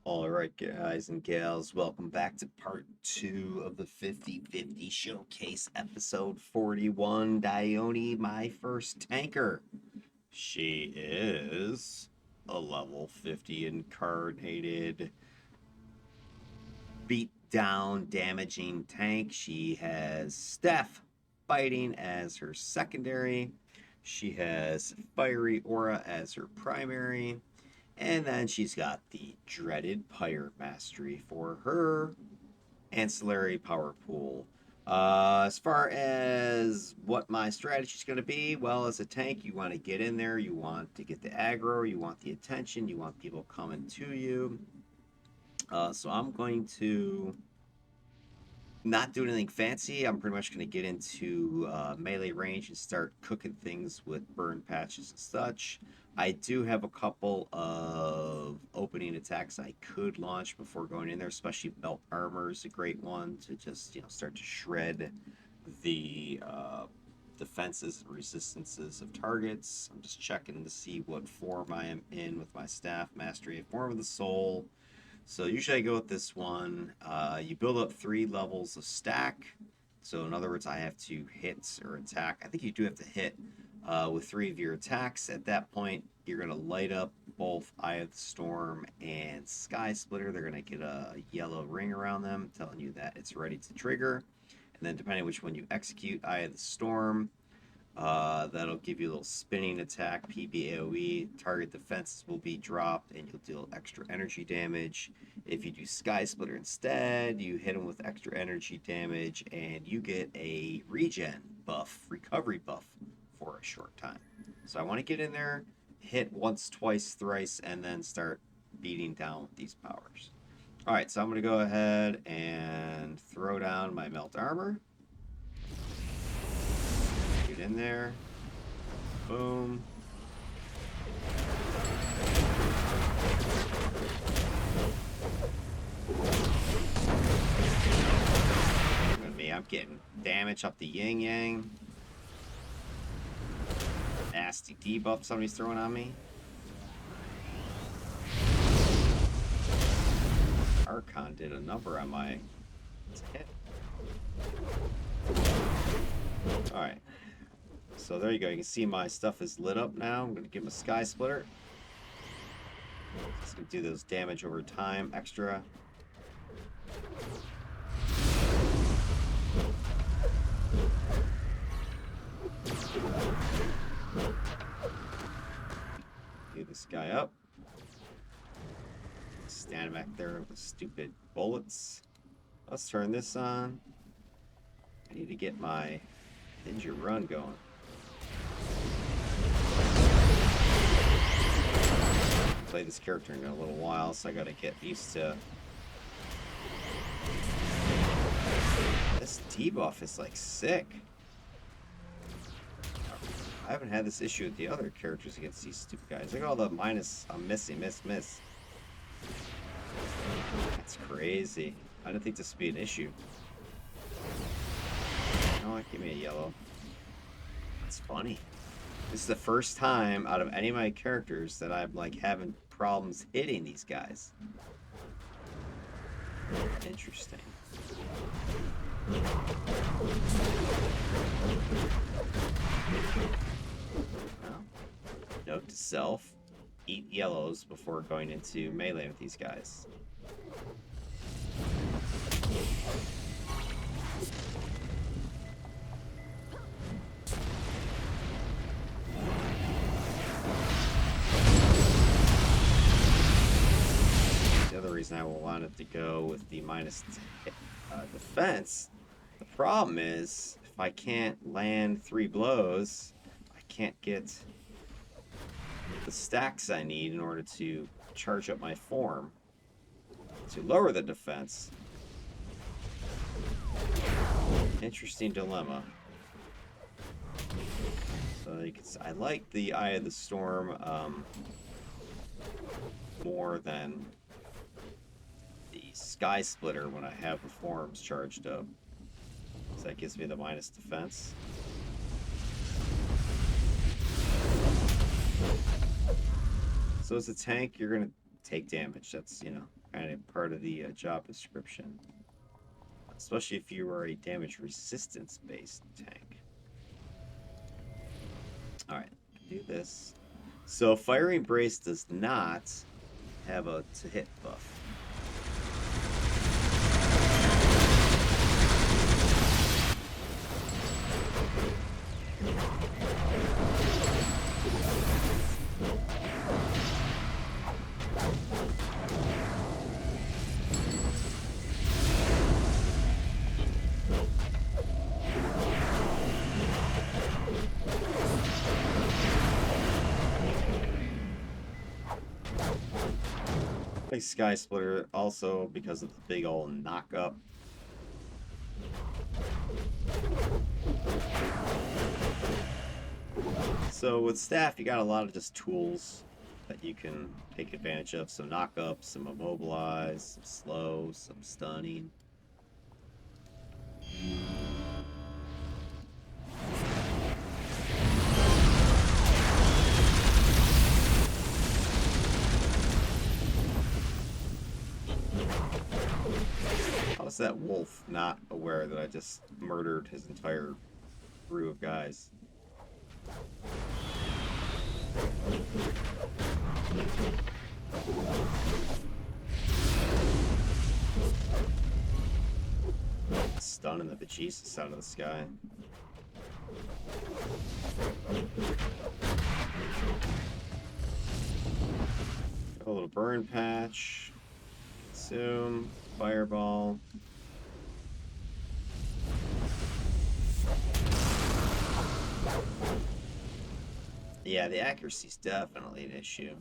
All right, guys and gals, welcome back to part 2 of the 50/50 Showcase, episode 41. Dione, my first tanker. She is a level 50 incarnated, beat down, damaging tank. She has Steph fighting as her secondary. She has Fiery Aura as her primary. And then she's got the dreaded Pyre mastery for her ancillary power pool. As far as what my strategy is going to be, well, as a tank, you want to get in there, you want to get the aggro, you want the attention, you want people coming to you. So I'm going to not do anything fancy. I'm pretty much going to get into melee range and start cooking things with burn patches and such. I do have a couple of opening attacks I could launch before going in there, especially Belt Armor is a great one to just, start to shred the defenses and resistances of targets. I'm just checking to see what form I am in with my staff. Mastery of Form of the Soul. So usually I go with this one. You build up 3 levels of stack. So in other words, I have to hit or attack. I think you do have to hit with 3 of your attacks. At that point, you're going to light up both Eye of the Storm and Sky Splitter. They're going to get a yellow ring around them telling you that it's ready to trigger. And then depending on which one you execute, Eye of the Storm, that'll give you a little spinning attack, PBAOE. Target defenses will be dropped, and you'll deal extra energy damage. If you do Sky Splitter instead, you hit them with extra energy damage, and you get a regen buff, recovery buff for a short time. So I want to get in there, hit once, twice, thrice, and then start beating down with these powers. All right, so I'm going to go ahead and throw down my Melt Armor. Get in there. Boom. Look at me, I'm getting damage up the yin yang. Nasty debuff somebody's throwing on me. Archon did a number on my hit. Alright. So there you go. You can see my stuff is lit up now. I'm going to give him a Sky Splitter. Just going to do those damage over time extra. Get this guy up. Stand back there with the stupid bullets. Let's turn this on. I need to get my ninja run going. Play this character in a little while, so I gotta get used to this debuff. Is like sick. I haven't had this issue with the other characters against these stupid guys. Look at all the minus. I'm missing, miss. That's crazy. I didn't think this would be an issue. You know what? Give me a yellow. That's funny. This is the first time out of any of my characters that I'm like having problems hitting these guys. Interesting. Well, note to self, eat yellows before going into melee with these guys. The other reason I wanted to go with the minus defense, the problem is if I can't land 3 blows, I can't get the stacks I need in order to charge up my form to lower the defense. Interesting dilemma. So you can see, I like the Eye of the Storm more than the Sky Splitter when I have the forms charged up. So that gives me the minus defense. So as a tank, you're going to take damage. That's, kind of part of the job description, especially if you are a damage resistance based tank. All right, do this. So Firing Brace does not have a to hit buff. Like Sky Splitter, also because of the big old knock up. So with staff, you got a lot of just tools that you can take advantage of. Some knock up, some immobilize, some slow, some stunning. How is that wolf not aware that I just murdered his entire crew of guys? Stunning the bejesus out of the sky. A little burn patch. Consume. Fireball. Yeah, the accuracy is definitely an issue.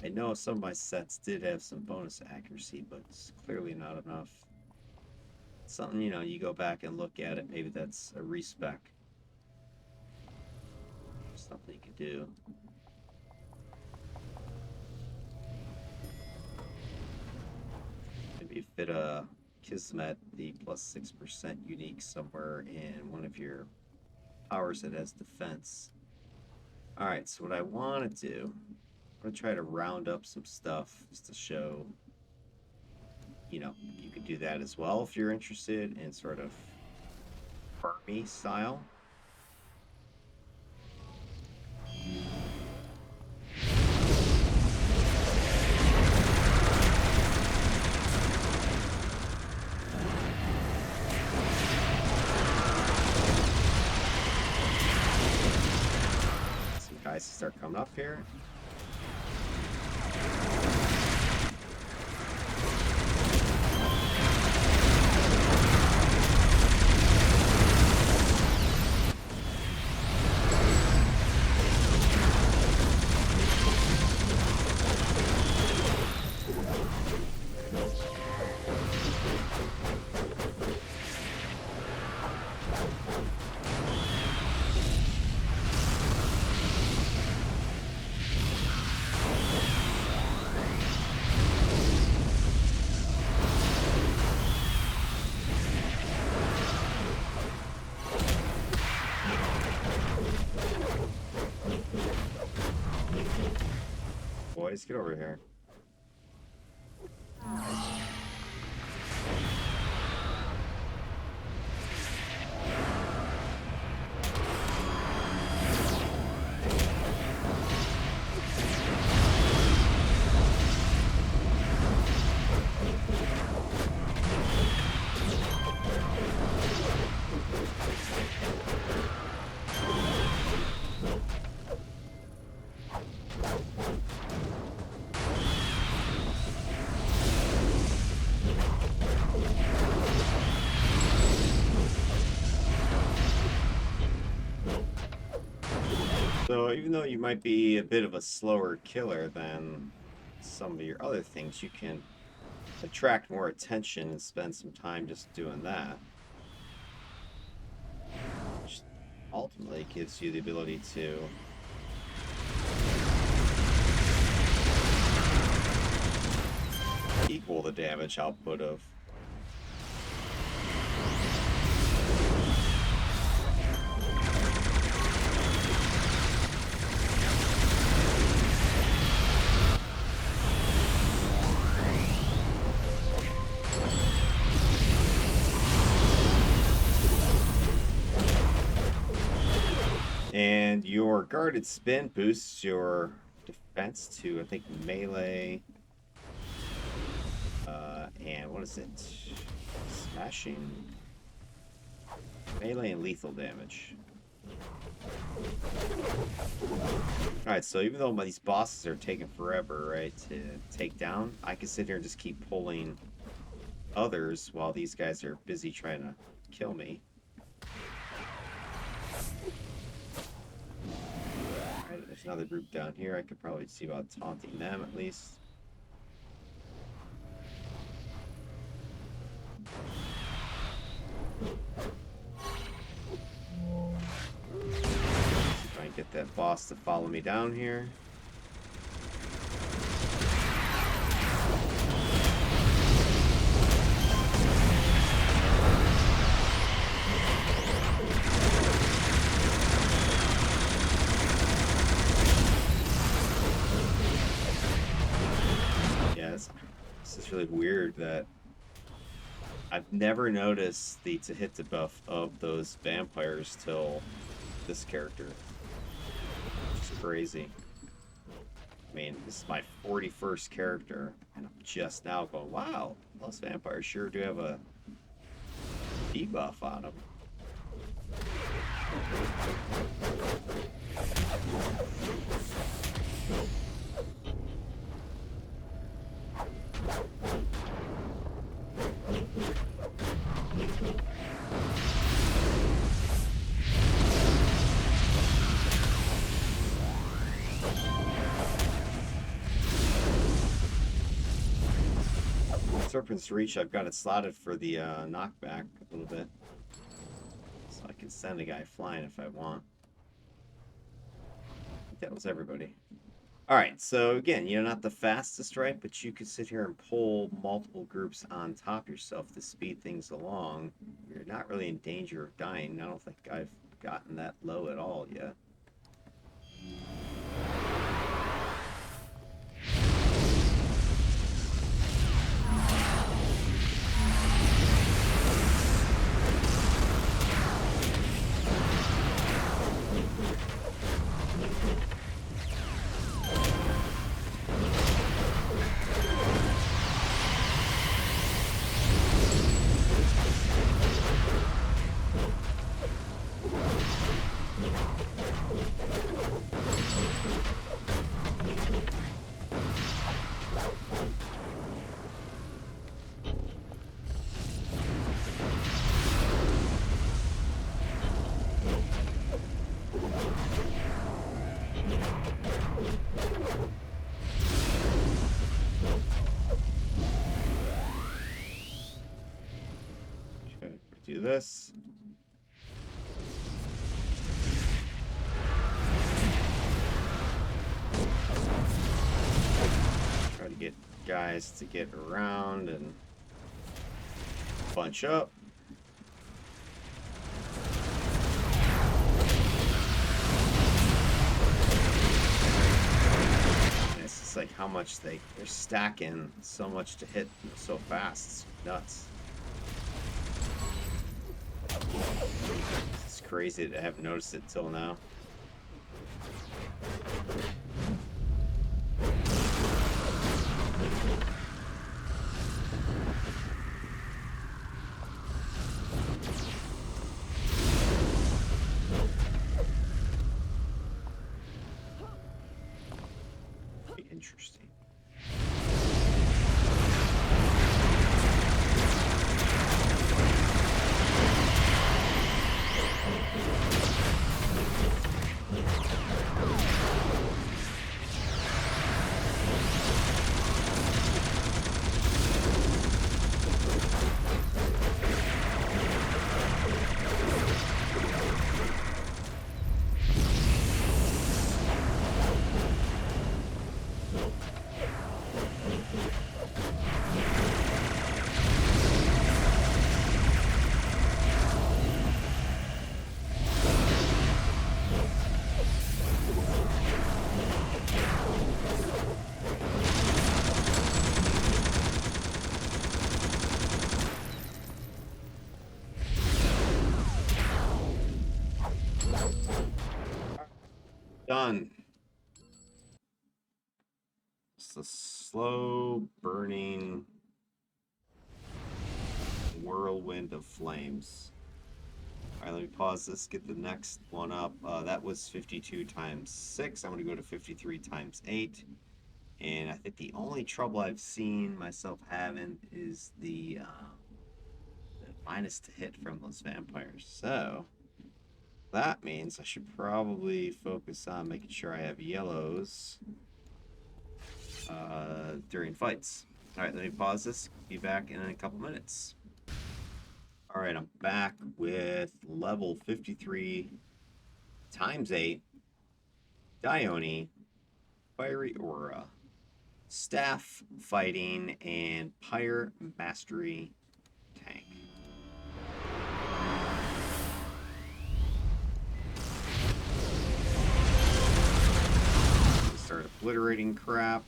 I know some of my sets did have some bonus accuracy, but it's clearly not enough. Something, you know, you go back and look at it, maybe that's a respec. Something you could do. Maybe fit a Kismet, the plus 6% unique somewhere in one of your powers that has defense. Alright, so what I want to do, I'm going to try to round up some stuff just to show, you know, you could do that as well if you're interested in sort of farmy style. Guys start coming up here. Boys, get over here. So even though you might be a bit of a slower killer than some of your other things, you can attract more attention and spend some time just doing that. Which ultimately gives you the ability to equal the damage output of And your guarded spin boosts your defense to, I think, melee. And what is it? Smashing? Melee and lethal damage. Alright, so even though these bosses are taking forever, right, to take down, I can sit here and just keep pulling others while these guys are busy trying to kill me. Alright, there's another group down here. I could probably see about taunting them at least. Try and get that boss to follow me down here. Yes, this is really weird that I've never noticed the to-hit debuff of those vampires till this character. Which is crazy. I mean, this is my 41st character, and I'm just now going, wow, those vampires sure do have a debuff on them. Serpent's Reach, I've got it slotted for the knockback a little bit. So I can send a guy flying if I want. I think that was everybody. Alright, so again, you're not the fastest, right? But you could sit here and pull multiple groups on top of yourself to speed things along. You're not really in danger of dying. I don't think I've gotten that low at all yet. Do this. Try to get guys to get around and bunch up. It's just like how much they're stacking so much to hit so fast. It's nuts. It's crazy that I haven't noticed it till now. Interesting. done. It's the slow burning whirlwind of flames. All right, let me pause this, get the next one up. That was 52 times 6. I'm going to go to 53 times 8. And I think the only trouble I've seen myself having is the minus to hit from those vampires. So that means I should probably focus on making sure I have yellows during fights. All right, let me pause this. Be back in a couple minutes. All right, I'm back with level 53 times 8, Dione, Fiery Aura, Staff Fighting, and Pyre Mastery Tank. Start obliterating crap.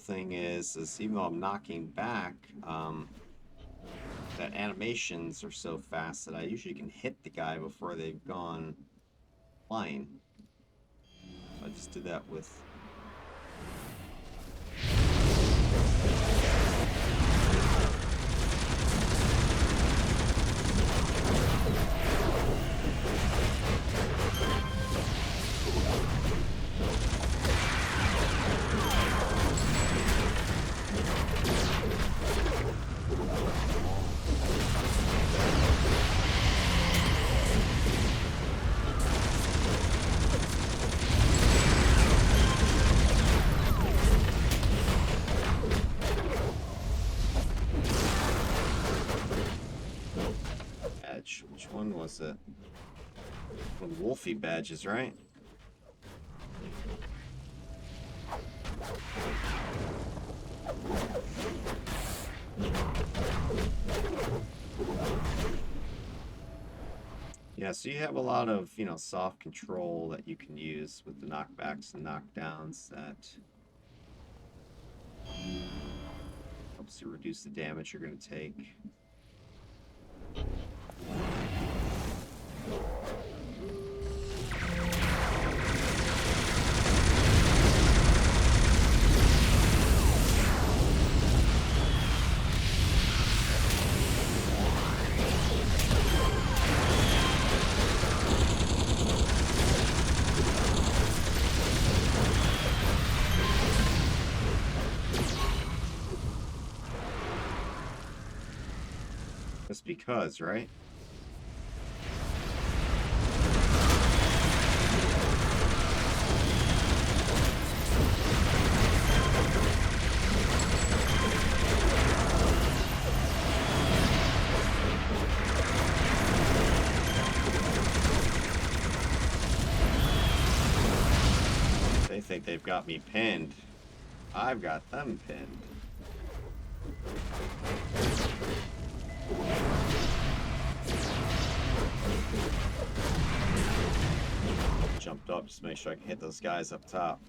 Thing is even though I'm knocking back, that animations are so fast that I usually can hit the guy before they've gone flying. I just did that with badge. Which one was it? The Wolfie badges, right? Yeah, so you have a lot of, soft control that you can use with the knockbacks and knockdowns that helps you reduce the damage you're going to take. Just because, right? They think they've got me pinned. I've got them pinned. Jumped up just to make sure I can hit those guys up top.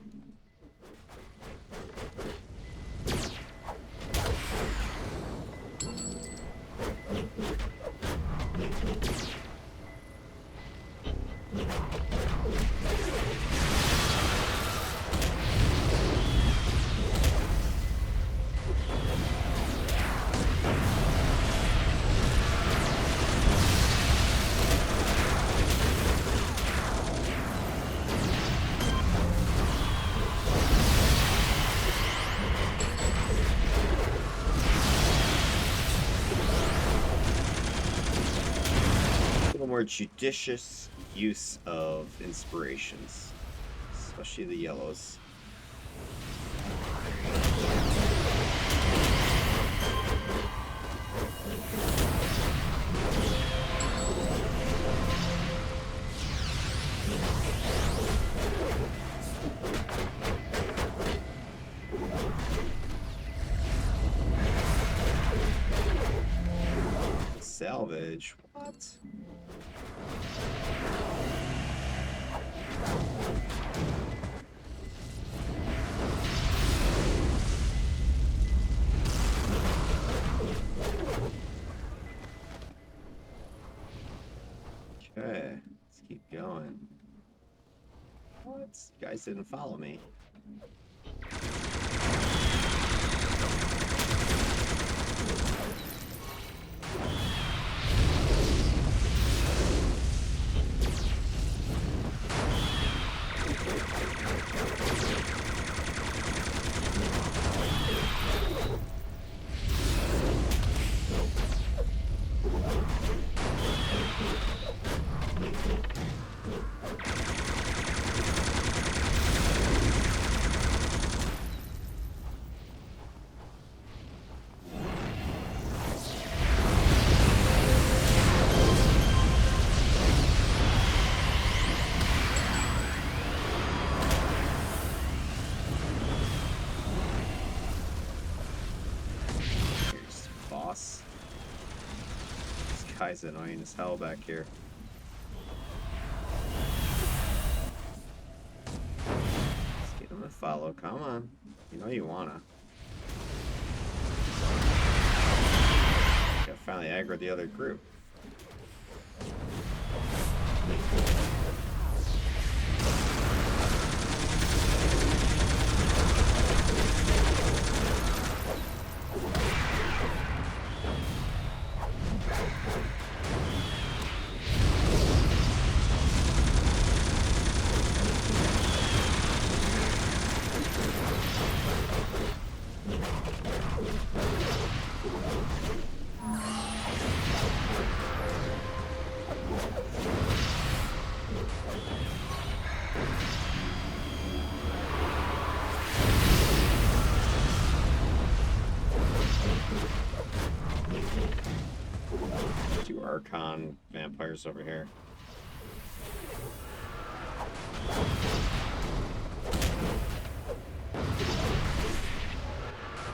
More judicious use of inspirations, especially the yellows. salvage. What? Okay, let's keep going. What? You guys didn't follow me. Boss. This guy's annoying as hell back here. Let's get him to follow. Come on. You know you wanna. Gotta finally aggro the other group. Two Archon vampires over here.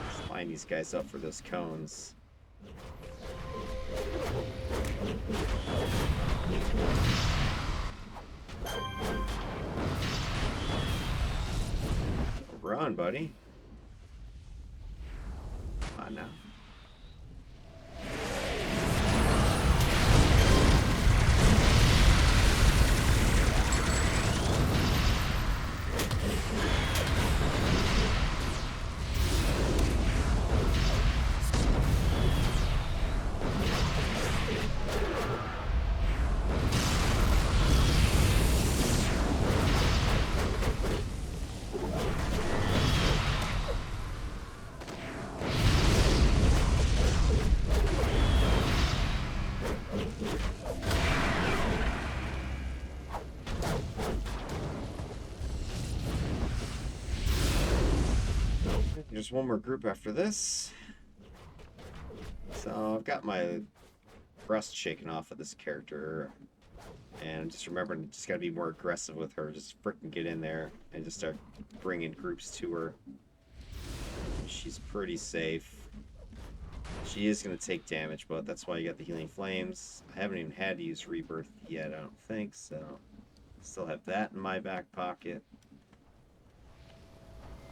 Just line these guys up for those cones. Run, buddy. Come on now. There's one more group after this. So I've got my rust shaken off of this character. And just remembering, just gotta be more aggressive with her. Just freaking get in there and just start bringing groups to her. She's pretty safe. She is gonna take damage, but that's why you got the healing flames. I haven't even had to use rebirth yet, I don't think, so still have that in my back pocket.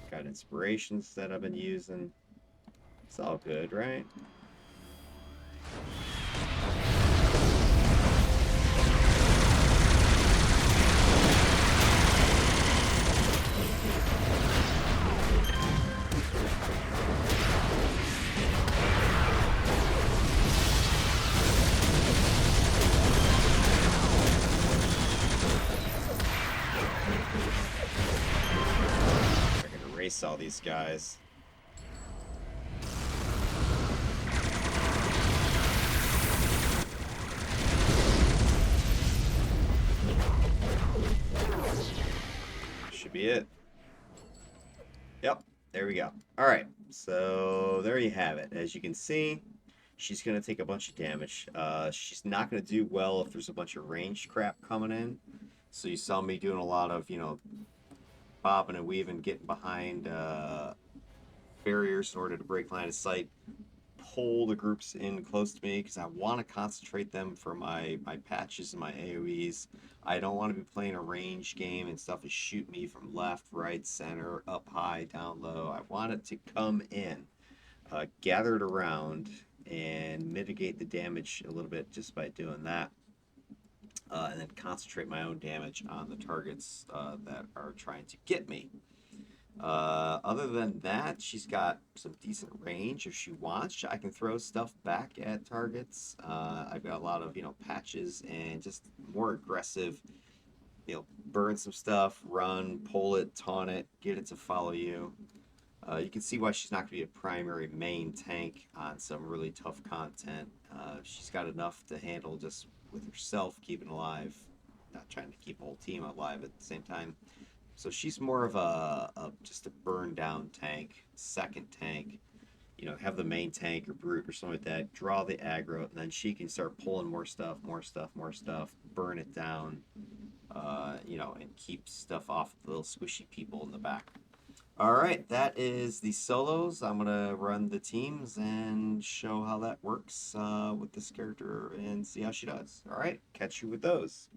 Got inspirations that I've been using. It's all good, right? Erase all these guys. Should be it. Yep, there we go. All right, so there you have it. As you can see, she's gonna take a bunch of damage. She's not gonna do well if there's a bunch of ranged crap coming in. So you saw me doing a lot of, you know, bobbing and weaving, getting behind barriers in order to break line of sight, pull the groups in close to me because I want to concentrate them for my patches and my AoEs. I don't want to be playing a range game and stuff is shoot me from left, right, center, up high, down low. I want it to come in, gathered around, and mitigate the damage a little bit just by doing that. And then concentrate my own damage on the targets that are trying to get me. Other than that, she's got some decent range if she wants. I can throw stuff back at targets. I've got a lot of, patches and just more aggressive, burn some stuff, run, pull it, taunt it, get it to follow you. You can see why she's not going to be a primary main tank on some really tough content. She's got enough to handle just with herself, keeping alive, not trying to keep a whole team alive at the same time. So she's more of just a burn down tank, second tank. Have the main tank or brute or something like that. Draw the aggro, and then she can start pulling more stuff, burn it down. And keep stuff off the little squishy people in the back. All right, that is the solos. I'm gonna run the teams and show how that works with this character and see how she does. All right, catch you with those.